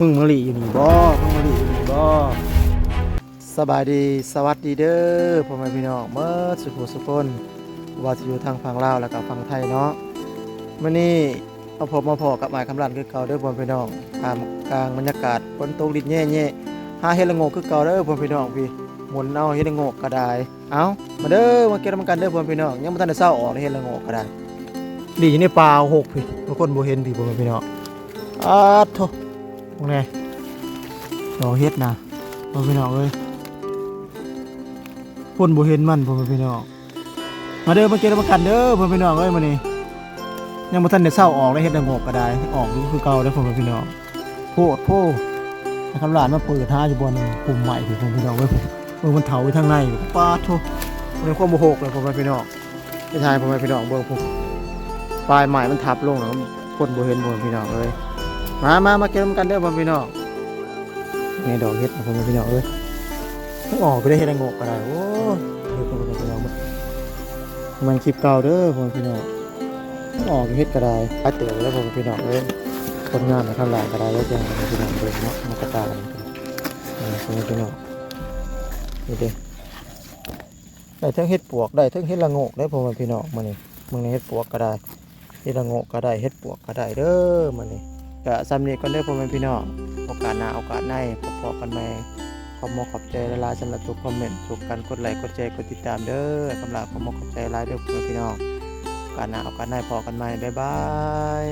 มึงมะลิอยู่นี่บ่มึงมะลิอยู่นี่บ่สบายดีสวัสดีเด้อพ่อแม่พี่น้องเมื่อสุขสุขคนว่าจะอยู่ทางฝั่งลาวแล้วก็ฝั่งไทยเนาะมื้อนี้มาพบมาพอกับหมายคำรันคือเก่าเด้อพ่อแม่พี่น้องท่ามกลางบรรยากาศฝนตกลิ้นแย่ๆหาเฮ็ดละโงกคือเก่าเด้อพ่อแม่พี่น้องพี่หมุนเอาเฮ็ดละโงกก็ได้เอ้ามาเด้อมาเก็บนำกันเด้อพ่อแม่พี่น้องยังบ่ทันได้เช้าออกเลยเฮ็ดละโงกก็ได้ดีอยู่ในป่าหกพี่บางคนบ่เห็นพี่พ่อแม่พี่น้องโธ่พวกนี้ดอกเฮ็ดนะพ่อพี่น้องเอ้ยคนบ่เห็นมันพ่อพี่น้องมาเด้อมาเก็บมากันเด้อพ่อพี่น้องเอ้ยมื้อนี้ยังบ่ทันได้เช้าออกเลยเฮ็ดละโงกก็ได้ออกอยู่คือเก่าเด้อพ่อพี่น้องโพดโพคำหลานมาเปิดหาอยู่บนปุ่มใหม่พี่พ่อพี่น้องเอ้ยมันเถาอยู่ทางในปาโธมันความโมโหเลยพ่อพี่น้องไปทายพ่อพี่น้องเบิ่งพุ่นปลายใหม่มันทับลงแล้วคนบ่เห็นพ่อพี่น้องเอ้ยมาเก็บมากันเด้อพ่อพี่น้องนี่ดอกเฮ็ดพ่อพี่น้องเอ้ยออกไปได้เฮ็ดละโงกก็ได้โอ้เฮ็ดพ่อพี่น้องมันคลิปเก่าเด้อพ่อพี่น้องออกเฮ็ดก็ได้ไปเต๋อแล้วพ่อพี่น้องเอ้ยคนงานมาทำลายก็ได้แล้วจังพ่อพี่น้องเบิ่งเนาะมันก็ตามพ่อพี่น้องนี่เด้ได้ทั้งเฮ็ดปวกได้ทั้งเฮ็ดละโงกได้พ่อพี่น้องมื้อนี้มื้อนี้เฮ็ดปวกก็ได้เฮ็ดละโงกก็ได้เฮ็ดปวกก็ได้เด้อมื้อนี้ก็ซ้ำนี้ก่อนเด้อพ่อพี่น้องโอกาสหน้าโอกาสในพบกันใหม่ขอบขอบใจหลายๆสำหรับทุกคอมเมนต์ทุกการกดไลค์กดแชร์กดติดตามเด้อสำหรับขอบใจหลายเด้อพ่อพี่น้องโอกาสหน้าโอกาสในพอกันใหม่บ๊ายบาย